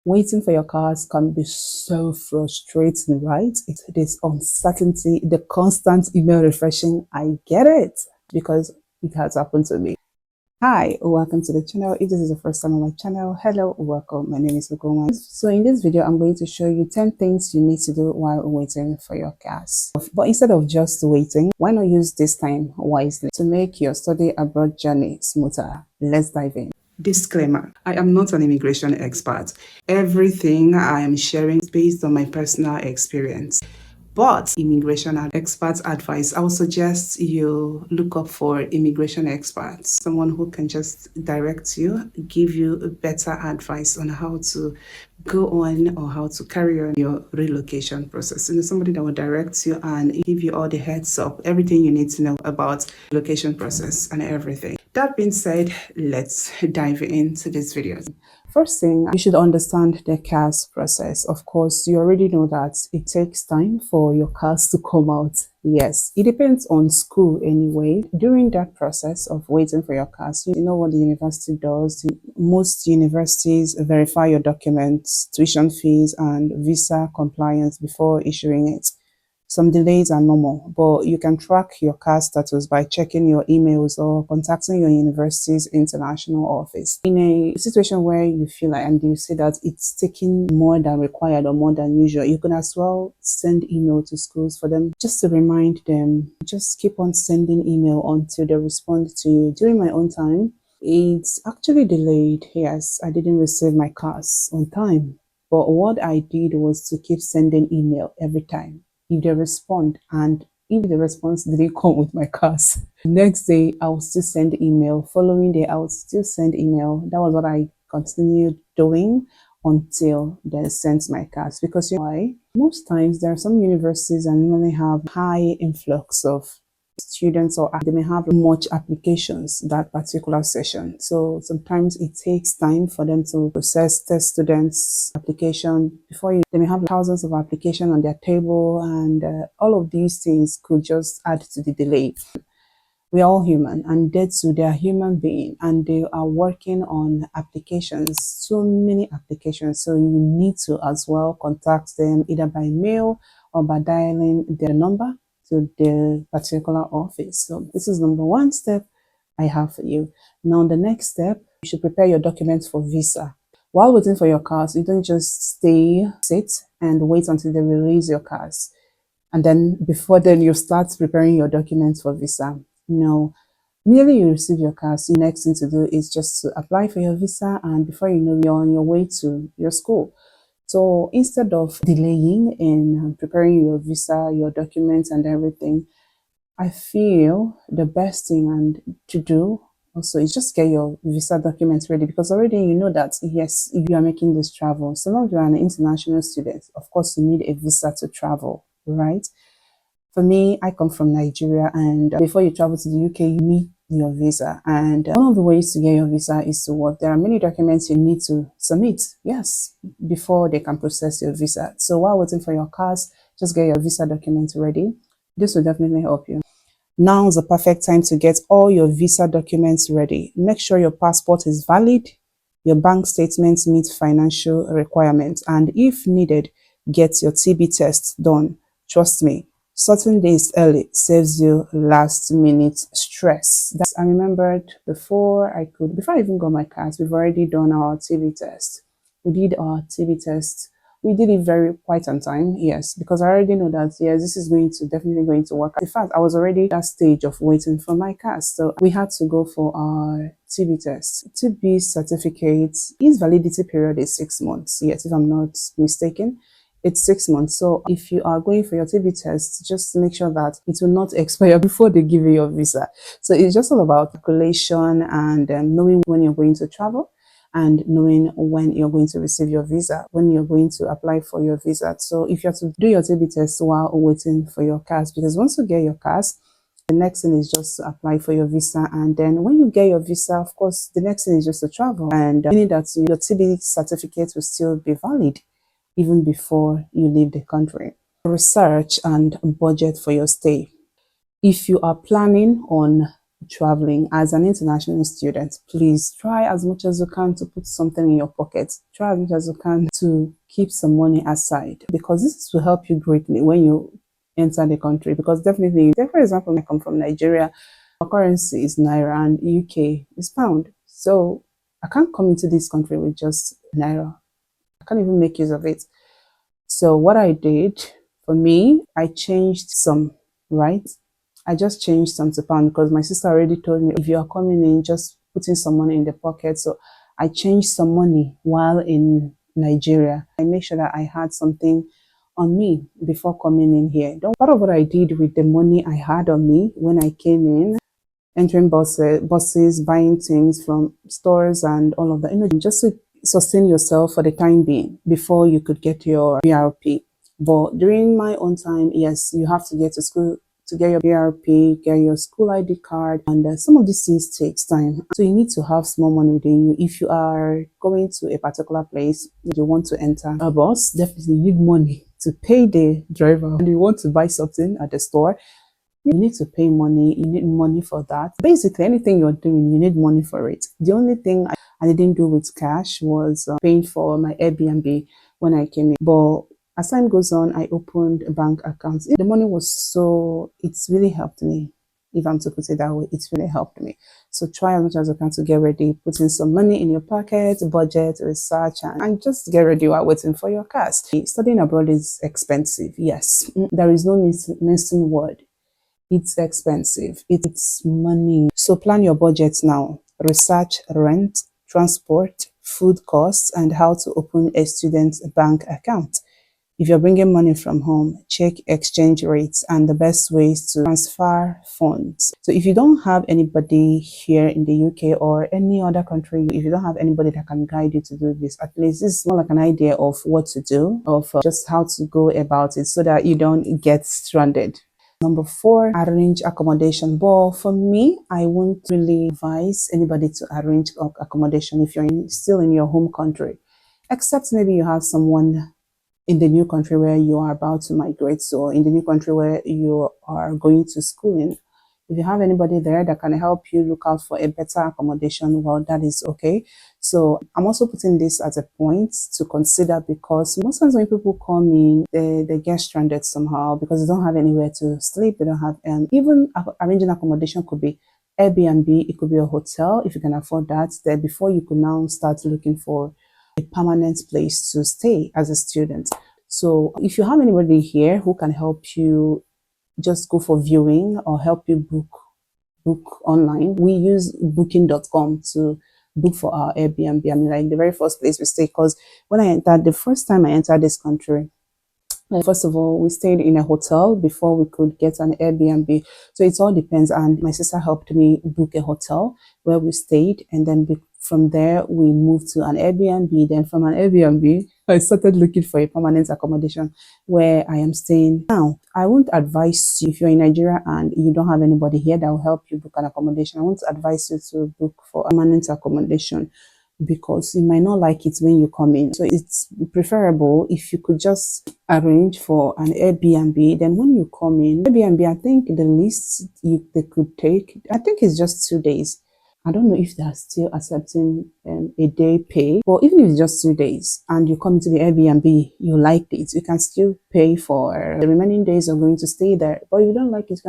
Waiting for your cars can be so frustrating, right? It is uncertainty, the constant email refreshing. I get it because it has happened to me. Hi, welcome to the channel. If this is the first time on my channel, hello, welcome. My name is Ogoma. So in this video, I'm going to show you 10 things you need to do while waiting for your CAS. But instead of just waiting, why not use this time wisely to make your study abroad journey smoother? Let's dive in. Disclaimer, I am not an immigration expert. Everything I am sharing is based on my personal experience. But immigration experts advice, I would suggest you look up for immigration experts, someone who can just direct you, give you better advice on how to go on or how to carry on your relocation process. Somebody that will direct you and give you all the heads up, everything you need to know about relocation process and everything. That being said, let's dive into this video. First thing, you should understand the CAS process. Of course, you already know that it takes time for your CAS to come out. Yes, it depends on school anyway. During that process of waiting for your CAS, you know what the university does. Most universities verify your documents, tuition fees, and visa compliance before issuing it. Some delays are normal, but you can track your CAS status by checking your emails or contacting your university's international office. In a situation where you feel like and you see that it's taking more than required or more than usual, you can as well send email to schools for them just to remind them. Just keep on sending email until they respond to you. During my own time, it's actually delayed. Yes, I didn't receive my CAS on time, but what I did was to keep sending email every time. If they respond, and if the response didn't come with my CAS, next day I will still send email. Following day I will still send email. That was what I continued doing until they sent my CAS. Because you know why? Most times there are some universities that normally have high influx of students, or they may have much applications that particular session. So sometimes it takes time for them to process test students' application. They may have thousands of applications on their table, and all of these things could just add to the delay. We're all human, and they are human beings, and they are working on applications, so many applications. So you need to as well contact them either by mail or by dialing their number to the particular office. So this is number one step I have for you. Now the next step, you should prepare your documents for visa. While waiting for your CAS, you don't just sit and wait until they release your CAS, and then before then you start preparing your documents for visa. No, immediately you receive your CAS, the next thing to do is just to apply for your visa, and before you know, you're on your way to your school. So instead of delaying in preparing your visa, your documents and everything, I feel the best thing and to do also is just get your visa documents ready, because already you know that yes, you are making this travel. So long as you're an international student, of course you need a visa to travel, right? For me, I come from Nigeria, and before you travel to the UK, you need your visa. And one of the ways to get your visa is to what? There are many documents you need to submit, yes, before they can process your visa. So while waiting for your CAS, just get your visa documents ready. This will definitely help you. Now is the perfect time to get all your visa documents ready. Make sure your passport is valid, your bank statements meet financial requirements, and if needed, get your TB test done. Trust me, certain days early saves you last minute stress. I remembered before I even got my CAS, we've already done our TB test. We did our TB test. We did it quite on time, yes, because I already know that yes, this is definitely going to work. In fact, I was already at that stage of waiting for my CAS, so we had to go for our TB test. TB certificate, its validity period is 6 months. Yes, if I'm not mistaken, it's 6 months. So if you are going for your TB test, just make sure that it will not expire before they give you your visa. So it's just all about calculation and knowing when you're going to travel, and knowing when you're going to receive your visa, when you're going to apply for your visa. So if you have to do your TB test while waiting for your CAS, because once you get your CAS, the next thing is just to apply for your visa. And then when you get your visa, of course, the next thing is just to travel, and meaning that your TB certificate will still be valid even before you leave the country. Research and budget for your stay. If you are planning on traveling as an international student, please try as much as you can to put something in your pocket. Try as much as you can to keep some money aside, because this will help you greatly when you enter the country. Because definitely, take for example, I come from Nigeria, our currency is naira and UK is pound. So I can't come into this country with just naira. I can't even make use of it. So what I did, for me, I changed some, right? I just changed some to pound because my sister already told me if you are coming in, just putting some money in the pocket. So I changed some money while in Nigeria. I made sure that I had something on me before coming in here. Part of what I did with the money I had on me when I came in, entering buses, buying things from stores and all of that, just to sustain yourself for the time being before you could get your BRP. But during my own time, yes, you have to get to school to get your BRP, get your school ID card, and some of these things takes time. So you need to have small money within you. If you are going to a particular place, you want to enter a bus, definitely you need money to pay the driver. And you want to buy something at the store, you need to pay money, you need money for that. Basically, anything you're doing, you need money for it. The only thing I didn't do with cash was paying for my Airbnb when I came in. But as time goes on, I opened a bank account. The money was it's really helped me. If I'm to put it that way, it's really helped me. So try as much as you can to get ready, put in some money in your pocket, budget, research, and just get ready while waiting for your CAS. Studying abroad is expensive, yes. There is no missing word. It's expensive. It's money. So plan your budget now. Research rent, transport, food costs, and how to open a student's bank account. If you're bringing money from home, check exchange rates and the best ways to transfer funds. So if you don't have anybody here in the UK or any other country, if you don't have anybody that can guide you to do this, at least this is more like an idea of what to do, of just how to go about it so that you don't get stranded. Number 4, arrange accommodation. But for me, I won't really advise anybody to arrange accommodation if you're still in your home country, except maybe you have someone in the new country where you are about to migrate, so in the new country where you are going to school in. If you have anybody there that can help you look out for a better accommodation, well, that is okay. So I'm also putting this as a point to consider, because most times when people come in, they get stranded somehow because they don't have anywhere to sleep. They don't have, even arranging accommodation could be Airbnb, it could be a hotel if you can afford that. Then before you could now start looking for a permanent place to stay as a student. So if you have anybody here who can help you just go for viewing or help you book online, we use booking.com to book for our Airbnb. I mean, like the very first place we stay, because the first time I entered this country, first of all, we stayed in a hotel before we could get an Airbnb. So it all depends. And my sister helped me book a hotel where we stayed. And then from there, we moved to an Airbnb. Then from an Airbnb, I started looking for a permanent accommodation where I am staying now. I won't advise you, if you're in Nigeria and you don't have anybody here that will help you book an accommodation, I won't advise you to book for a permanent accommodation, because you might not like it when you come in. So it's preferable if you could just arrange for an Airbnb. Then when you come in, Airbnb, I think the least they could take, I think it's just 2 days. I don't know if they are still accepting a day pay, but even if it's just 2 days and you come to the Airbnb, you liked it, you can still pay for the remaining days you're going to stay there. But if you don't like it,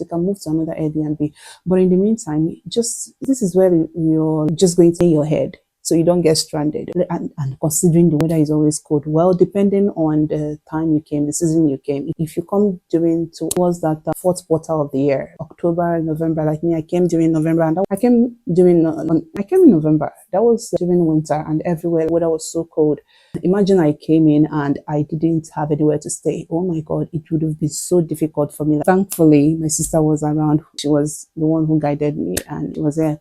you can move to another Airbnb. But in the meantime, this is where you're just going to lay your head, so you don't get stranded. And considering the weather is always cold, well, depending on the time you came, the season you came, if you come towards that fourth quarter of the year, October, November, like me, I came during November, and I came in November. That was during winter, and everywhere the weather was so cold. Imagine I came in and I didn't have anywhere to stay. Oh my God, it would have been so difficult for me. Thankfully, my sister was around. She was the one who guided me, and it was there.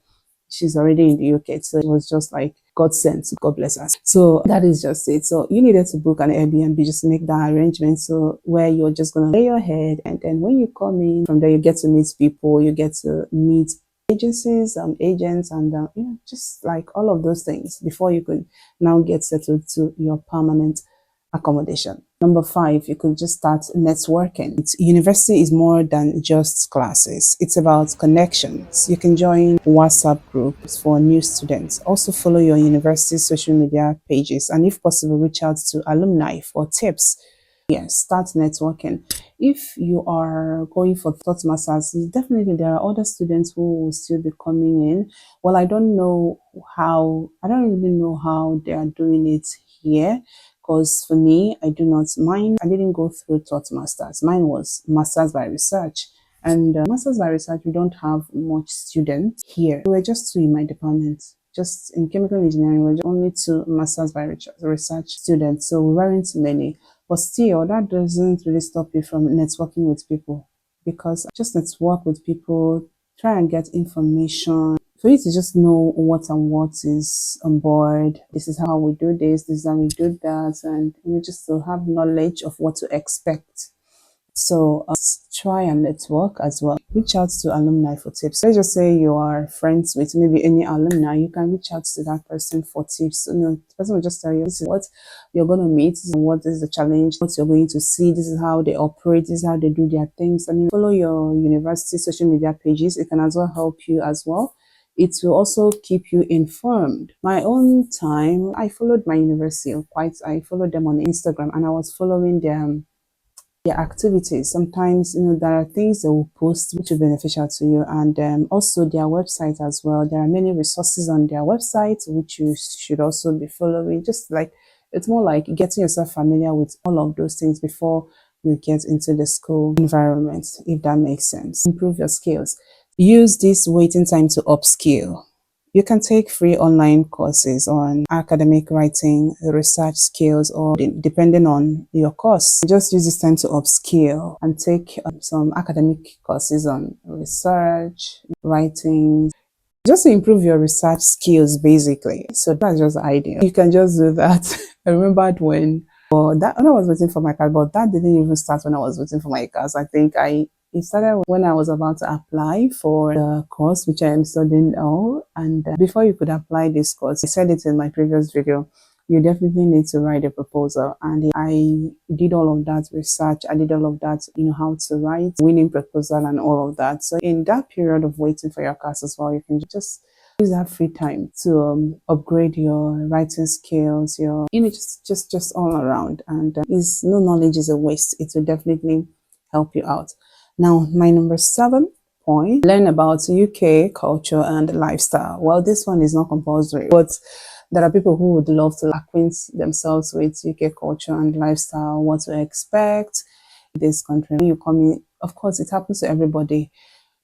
She's already in the UK, so it was just like God sent. God bless us. So that is just it. So you needed to book an Airbnb, just make that arrangement, so where you're just gonna lay your head, and then when you come in from there, you get to meet people, you get to meet agencies, agents, and just like all of those things before you could now get settled to your permanent accommodation. Number 5, you could just start networking. University is more than just classes. It's about connections. You can join WhatsApp groups for new students. Also follow your university social media pages, and if possible, reach out to alumni for tips. Yes, start networking. If you are going for thought masters, definitely there are other students who will still be coming in. Well, I don't really know how they are doing it here, because for me, I do not mind. I didn't go through thought masters. Mine was masters by research. And masters by research, we don't have much students here. We were just two in my department. Just in chemical engineering, we're only two masters by research students, so we weren't many. But still, that doesn't really stop you from networking with people, because just network with people, try and get information for you to just know what and what is on board. This is how we do this is how we do that, and you just to have knowledge of what to expect. So try and network as well. Reach out to alumni for tips. Let's just say you are friends with maybe any alumni. You can reach out to that person for tips. The person will just tell you, this is what you're going to meet, this is what is the challenge, what you're going to see, this is how they operate, this is how they do their things. I mean, follow your university social media pages. It can as well help you as well. It will also keep you informed. My own time, I followed my university I followed them on Instagram, and I was following them their activities. Sometimes, there are things they will post which will be beneficial to you, and also their website as well. There are many resources on their website which you should also be following. Just like, it's more like getting yourself familiar with all of those things before you get into the school environment, if that makes sense. Improve your skills. Use this waiting time to upskill. You can take free online courses on academic writing, research skills, or depending on your course. Just use this time to upskill and take some academic courses on research, writing, just to improve your research skills, basically. So that's just the idea. You can just do that. I remembered when I was waiting for my CAS, but that didn't even start when I was waiting for my CAS. I think it started when I was about to apply for the course which I am studying now. And before you could apply this course, I said it in my previous video, you definitely need to write a proposal. And I did all of that research. I did all of that, how to write, winning proposal and all of that. So in that period of waiting for your CAS as well, you can just use that free time to upgrade your writing skills, just all around. And is no knowledge is a waste. It will definitely help you out. Now, my number 7 point, learn about UK culture and lifestyle. Well, this one is not compulsory, but there are people who would love to acquaint themselves with UK culture and lifestyle, what to expect in this country. When you come in, of course, it happens to everybody.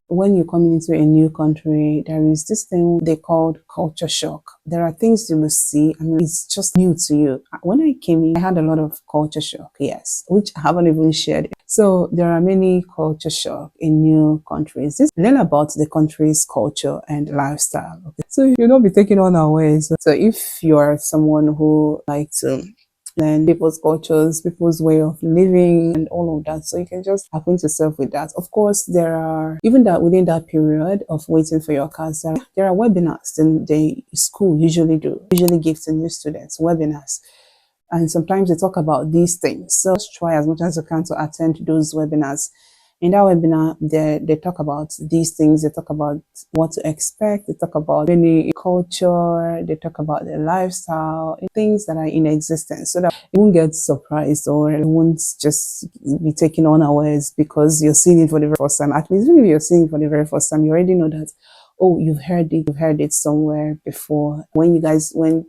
When you're coming into a new country, there is this thing they called culture shock. There are things you will see. I mean, it's just new to you. When I came in, I had a lot of culture shock, yes, which I haven't even shared. So there are many culture shock in new countries. Just learn about the country's culture and lifestyle. Okay? So you'll not be taken unawares. So if you are someone who likes to learn people's cultures, people's way of living, and all of that. So you can just acquaint yourself with that. Of course, there are, even that within that period of waiting for your CAS, there are webinars and the school usually give to new students webinars. And sometimes they talk about these things. So just try as much as you can to attend those webinars. In that webinar, they talk about these things. They talk about what to expect. They talk about many culture. They talk about the lifestyle, things that are in existence, so that you won't get surprised or you won't just be taken unawares because you're seeing it for the very first time. At least even if you're seeing it for the very first time, you already know that, oh, you've heard it somewhere before. When the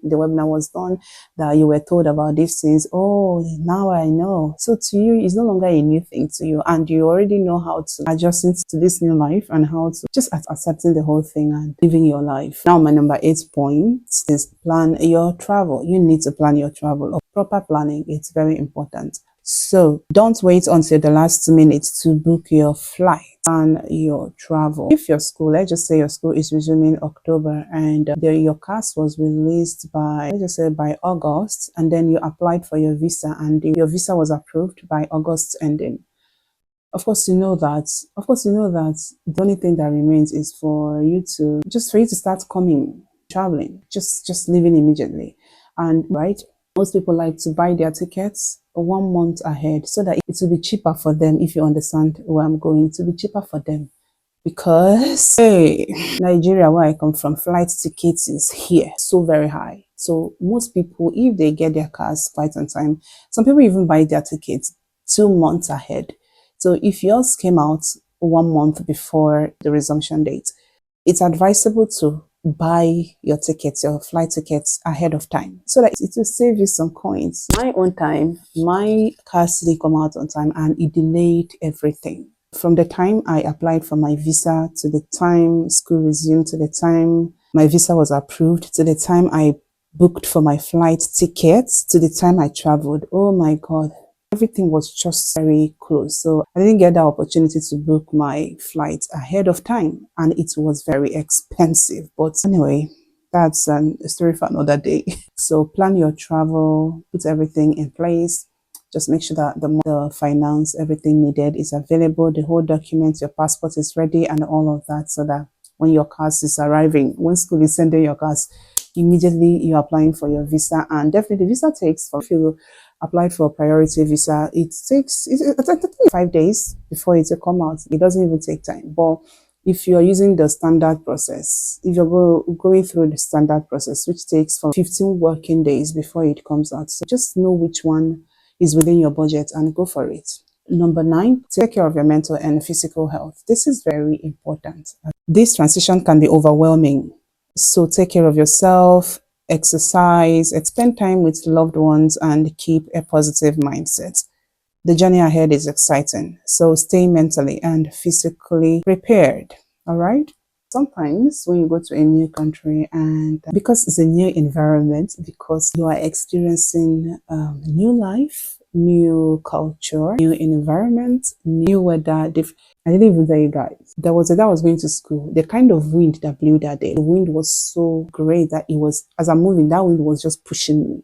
webinar was done, that you were told about these things, oh, now I know. So to you, it's no longer a new thing to you, and you already know how to adjust into this new life and how to just accepting the whole thing and living your life. Now, my number 8 point is plan your travel. You need to plan your travel. Proper planning, it's very important. So don't wait until the last minute to book your flight and your travel. If your school, let's just say your school is resuming October and your CAS was released by, let's just say by August, and then you applied for your visa and your visa was approved by August ending. Of course, you know that the only thing that remains is for you to start coming, traveling, just leaving immediately. And right, Most people like to buy their tickets 1 month ahead so that it will be cheaper for them. If you understand where I'm going, to be cheaper for them because hey, Nigeria, where I come from, flight tickets is here so very high. So most people, if they get their cars quite on time, some people even buy their tickets 2 months ahead. So if yours came out 1 month before the resumption date, it's advisable to buy your tickets, your flight tickets ahead of time so that it will save you some coins. My own time, my CAS didn't come out on time and it delayed everything. From the time I applied for my visa to the time school resumed, to the time my visa was approved, to the time I booked for my flight tickets, to the time I traveled, oh my God, everything was just very close. So I didn't get the opportunity to book my flight ahead of time and it was very expensive. But anyway, that's a story for another day. So plan your travel, put everything in place. Just make sure that the finance, everything needed is available, the whole document, your passport is ready and all of that, so that when your CAS is arriving, when school is sending your CAS, immediately you're applying for your visa. And definitely the visa takes, if you applied for a priority visa, it takes 5 days before it will come out. It doesn't even take time. But if you're using the standard process, if you're going through the standard process, which takes from 15 working days before it comes out, so just know which one is within your budget and go for it. Number 9, take care of your mental and physical health. This is very important. This transition can be overwhelming. So take care of yourself, exercise, spend time with loved ones, and keep a positive mindset. The journey ahead is exciting, so stay mentally and physically prepared. All right? Sometimes when you go to a new country, and because it's a new environment, because you are experiencing new life, new culture, new environment, new weather. I didn't even tell you guys. There was a day I was going to school. The kind of wind that blew that day, the wind was so great that it was, as I'm moving, that wind was just pushing me.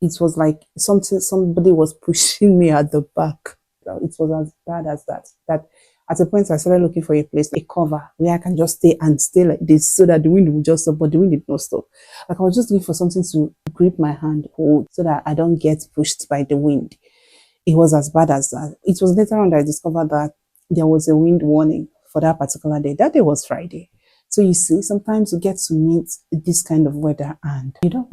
It was like somebody was pushing me at the back. It was as bad as that. That at a point I started looking for a place, a cover where I can just stay like this so that the wind would just stop, but the wind did not stop. Like I was just looking for something to grip my hand, hold, so that I don't get pushed by the wind. It was as bad as that. It was later on that I discovered that there was a wind warning for that particular day. That day was Friday. So you see, sometimes you get to meet this kind of weather and you don't.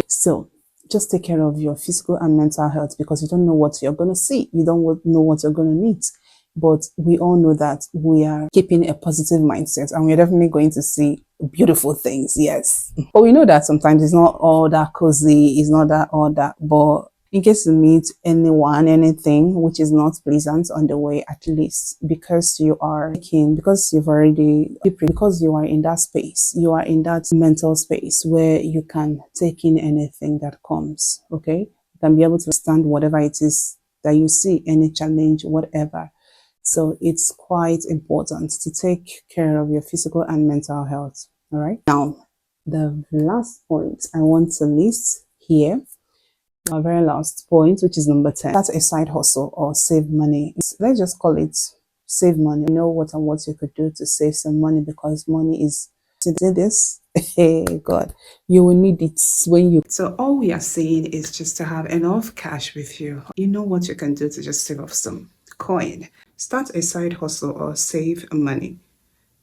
So just take care of your physical and mental health, because you don't know what you're going to see. You don't know what you're going to meet. But we all know that we are keeping a positive mindset and we're definitely going to see beautiful things. Yes. But we know that sometimes it's not all that cozy. It's not that all that. But in case you meet anyone, anything which is not pleasant on the way, at least because you are keen, because you are in that space, you are in that mental space where you can take in anything that comes. Okay. You can be able to stand whatever it is that you see, any challenge, whatever. So it's quite important to take care of your physical and mental health. All right. Now, the last point I want to list here, our very last point, which is number 10, that's a side hustle or save money. Let's just call it save money. You know what you could do to save some money, because money is, see this? Hey God, you will need it when you. So all we are saying is just to have enough cash with you. You know what you can do to just save off some coin. Start a side hustle or save money.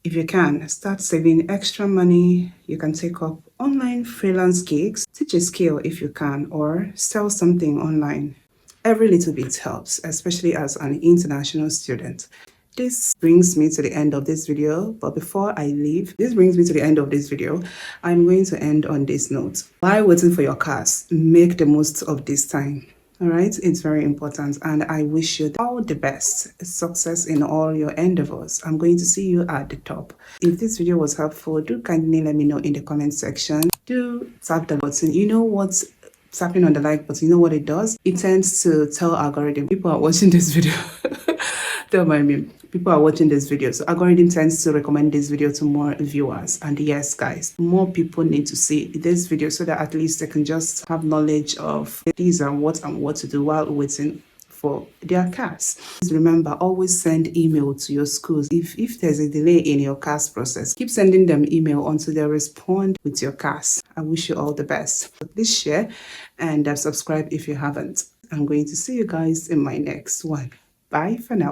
If you can, start saving extra money. You can take up online freelance gigs, teach a skill if you can, or sell something online. Every little bit helps, especially as an international student. This brings me to the end of this video, but before I leave, I'm going to end on this note. While waiting for your CAS, make the most of this time. All right, it's very important, and I wish you all the best, success in all your endeavors. I'm going to see you at the top. If this video was helpful, do kindly let me know in the comment section. Do tap the button. You know what's tapping on the like button, you know what it does? It tends to tell algorithm people are watching this video. Don't mind me. People are watching this video, so algorithm tends to recommend this video to more viewers. And yes, guys, more people need to see this video so that at least they can just have knowledge of these and what to do while waiting for their CAS. Remember, always send email to your schools. If there's a delay in your CAS process, keep sending them email until they respond with your CAS. I wish you all the best. Please share and subscribe if you haven't. I'm going to see you guys in my next one. Bye for now.